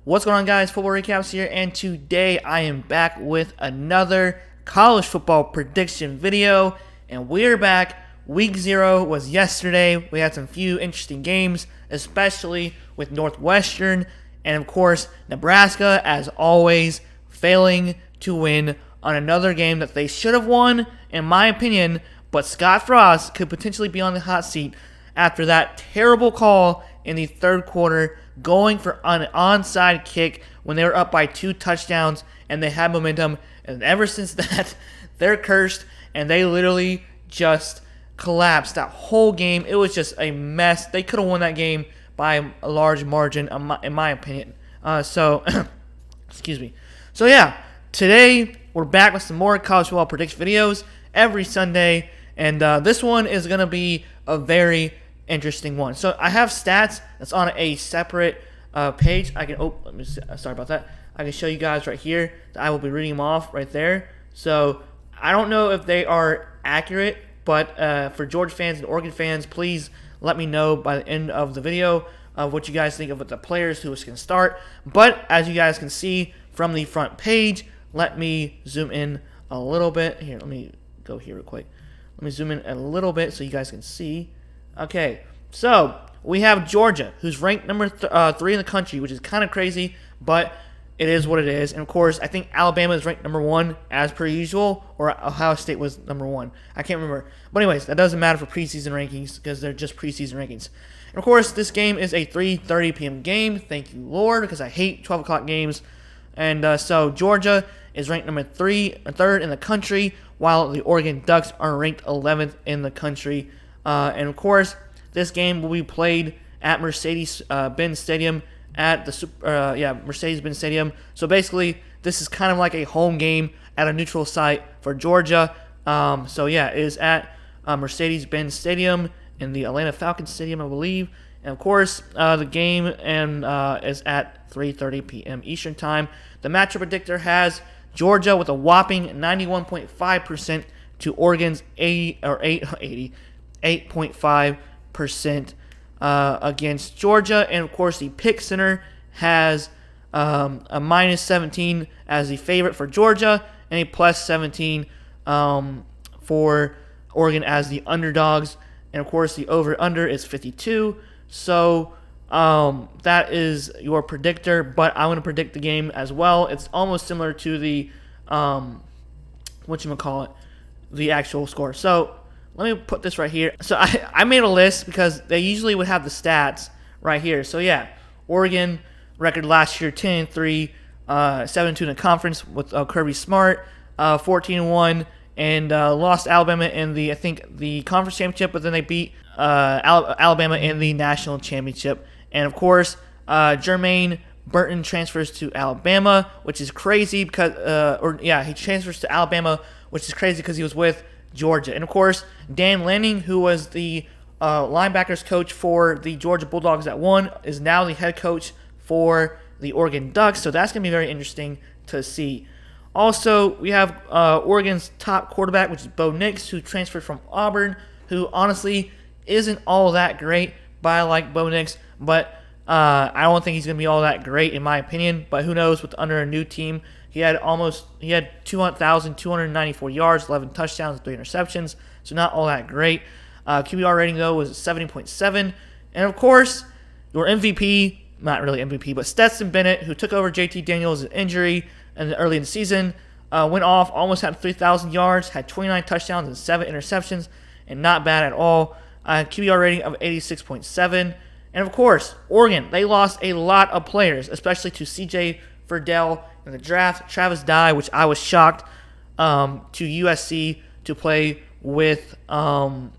What's going on, guys? Football Recaps here, and today I am back with another college football prediction video, and we're back. Week 0 was yesterday. We had some few interesting games, especially with Northwestern, and of course, Nebraska, as always, failing to win on another game that they should have won, in my opinion, but Scott Frost could potentially be on the hot seat after that terrible call in the third quarter, going for an onside kick when they were up by 2 touchdowns and they had momentum. And ever since that, they're cursed, and they literally just collapsed that whole game. It was just a mess. They could have won that game by a large margin, in my opinion. Excuse me. So yeah, today we're back with some more college football prediction videos every Sunday, and this one is going to be a very interesting one. So I have stats that's on a separate page. I can sorry about that. I can show you guys right here. I will be reading them off right there. So I don't know if they are accurate, but for Georgia fans and Oregon fans, please let me know by the end of the video what you guys think of the players who can start. But as you guys can see from the front page, let me zoom in a little bit. Here, let me go here real quick. Let me zoom in a little bit so you guys can see. Okay, so we have Georgia, who's ranked number 3 in the country, which is kind of crazy, but it is what it is. And of course, I think Alabama is ranked number 1 as per usual, or Ohio State was number 1. I can't remember. But anyways, that doesn't matter for preseason rankings because they're just preseason rankings. And of course, this game is a 3:30 p.m. game. Thank you, Lord, because I hate 12 o'clock games. And so Georgia is ranked number 3rd in the country, while the Oregon Ducks are ranked 11th in the country. And of course, this game will be played at Mercedes-Benz Stadium at the Mercedes-Benz Stadium. So basically, this is kind of like a home game at a neutral site for Georgia. So yeah, it is at Mercedes-Benz Stadium in the Atlanta Falcons Stadium, I believe. And of course, the game is at 3:30 p.m. Eastern Time. The matchup predictor has Georgia with a whopping 91.5% to Oregon's 8.5% against Georgia. And of course, the pick center has a minus 17 as the favorite for Georgia and a plus 17 for Oregon as the underdogs. And of course, the over-under is 52. So that is your predictor, but I'm going to predict the game as well. It's almost similar to the the actual score. So let me put this right here. So I made a list because they usually would have the stats right here. So yeah, Oregon record last year 10-3, 7-2 in the conference with Kirby Smart, 14-1, and lost Alabama in the conference championship, but then they beat Alabama in the national championship. And of course, Jermaine Burton transfers to Alabama, which is crazy because he transfers to Alabama, which is crazy because he was with Georgia. And of course, Dan Lanning, who was the linebackers coach for the Georgia Bulldogs that won, is now the head coach for the Oregon Ducks. So that's going to be very interesting to see. Also, we have Oregon's top quarterback, which is Bo Nix, who transferred from Auburn, who honestly isn't all that great, but I like Bo Nix. But I don't think he's going to be all that great, in my opinion. But who knows, under a new team. He had 2,294 yards, 11 touchdowns, 3 interceptions. So not all that great. QBR rating, though, was 70.7. And, of course, your MVP, not really MVP, but Stetson Bennett, who took over JT Daniels' injury early in the season, went off, almost had 3,000 yards, had 29 touchdowns and 7 interceptions, and not bad at all. QBR rating of 86.7. And, of course, Oregon, they lost a lot of players, especially to C.J. Verdell in the draft. Travis Dye, which I was shocked, to USC to play with, to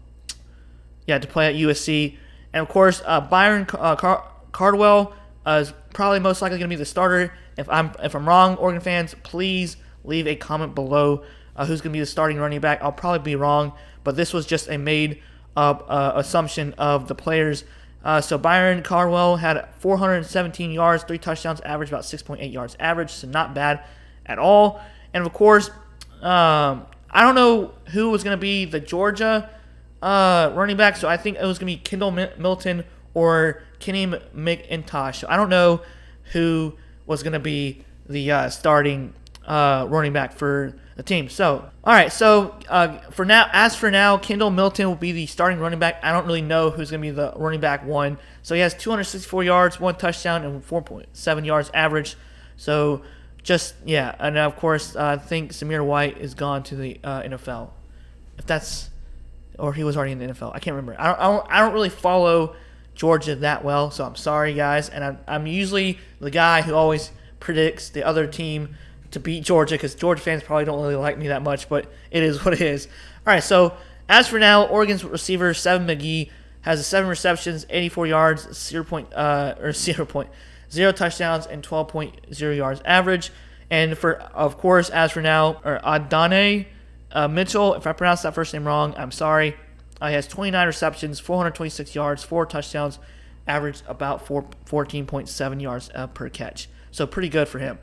play at USC. And, of course, Byron Cardwell is probably most likely going to be the starter. If I'm wrong, Oregon fans, please leave a comment below who's going to be the starting running back. I'll probably be wrong, but this was just a made-up assumption of the players. So Byron Cardwell had 417 yards, 3 touchdowns, average about 6.8 yards average, so not bad at all. And, of course, I don't know who was going to be the Georgia running back, so I think it was going to be Kendall Milton or Kenny McIntosh. So I don't know who was going to be the starting running back for the team. So, all right. So, for now, Kendall Milton will be the starting running back. I don't really know who's going to be the running back one. So, he has 264 yards, 1 touchdown, and 4.7 yards average. So, just, yeah. And, of course, I think Samir White is gone to the NFL. If that's, or he was already in the NFL. I can't remember. I don't really follow Georgia that well, so I'm sorry, guys. And I'm usually the guy who always predicts the other team to beat Georgia, because Georgia fans probably don't really like me that much, but it is what it is. All right, so as for now, Oregon's receiver, Seven McGee, has 7 receptions, 84 yards, 0 touchdowns, and 12.0 yards average. And of course, as for now, Adane Mitchell, if I pronounced that first name wrong, I'm sorry. He has 29 receptions, 426 yards, 4 touchdowns, average about 14.7 yards per catch. So pretty good for him.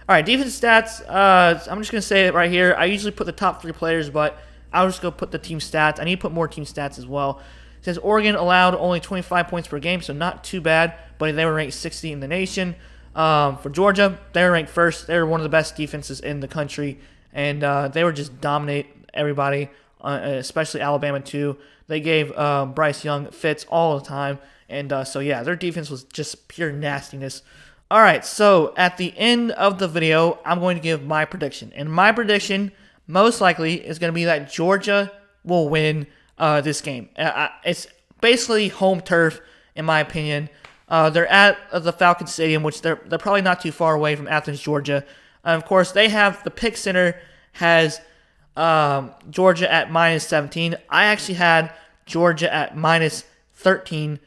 All right, defense stats. I'm just going to say it right here. I usually put the top 3 players, but I'll just go put the team stats. I need to put more team stats as well. It says Oregon allowed only 25 points per game, so not too bad, but they were ranked 60 in the nation. For Georgia, they were ranked first. They were one of the best defenses in the country, and they were just dominate everybody, especially Alabama too. They gave Bryce Young fits all the time, and so yeah, their defense was just pure nastiness. All right, so at the end of the video, I'm going to give my prediction. And my prediction, most likely, is going to be that Georgia will win this game. It's basically home turf, in my opinion. They're at the Falcon Stadium, which they're probably not too far away from Athens, Georgia. Of course, they have the pick center has Georgia at -17. I actually had Georgia at -13.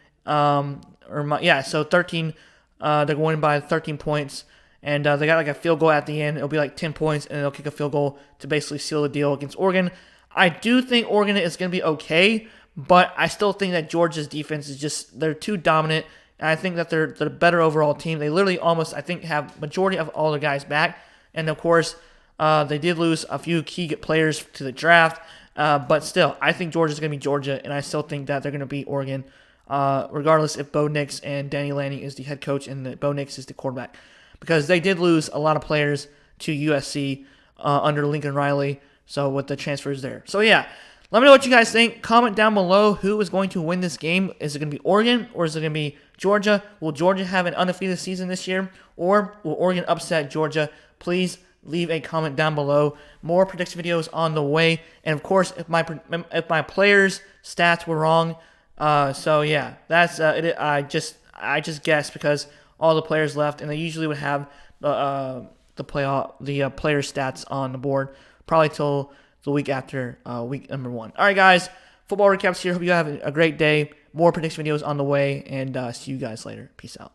So 13. They're going by 13 points, and they got like a field goal at the end. It'll be like 10 points, and they'll kick a field goal to basically seal the deal against Oregon. I do think Oregon is going to be okay, but I still think that Georgia's defense is they're too dominant, and I think that they're the better overall team. They literally almost, I think, have majority of all the guys back, and of course, they did lose a few key players to the draft, but still, I think Georgia's going to be Georgia, and I still think that they're going to beat Oregon. Regardless if Bo Nix and Danny Lanning is the head coach and Bo Nix is the quarterback, because they did lose a lot of players to USC under Lincoln Riley, so with the transfers there. So yeah, let me know what you guys think. Comment down below who is going to win this game. Is it going to be Oregon or is it going to be Georgia? Will Georgia have an undefeated season this year, or will Oregon upset Georgia? Please leave a comment down below. More prediction videos on the way, and of course, if my players' stats were wrong. So yeah, that's it. I just guessed because all the players left, and they usually would have the player stats on the board probably till the week after week number 1. All right, guys, football recaps here. Hope you have a great day. More prediction videos on the way, and see you guys later. Peace out.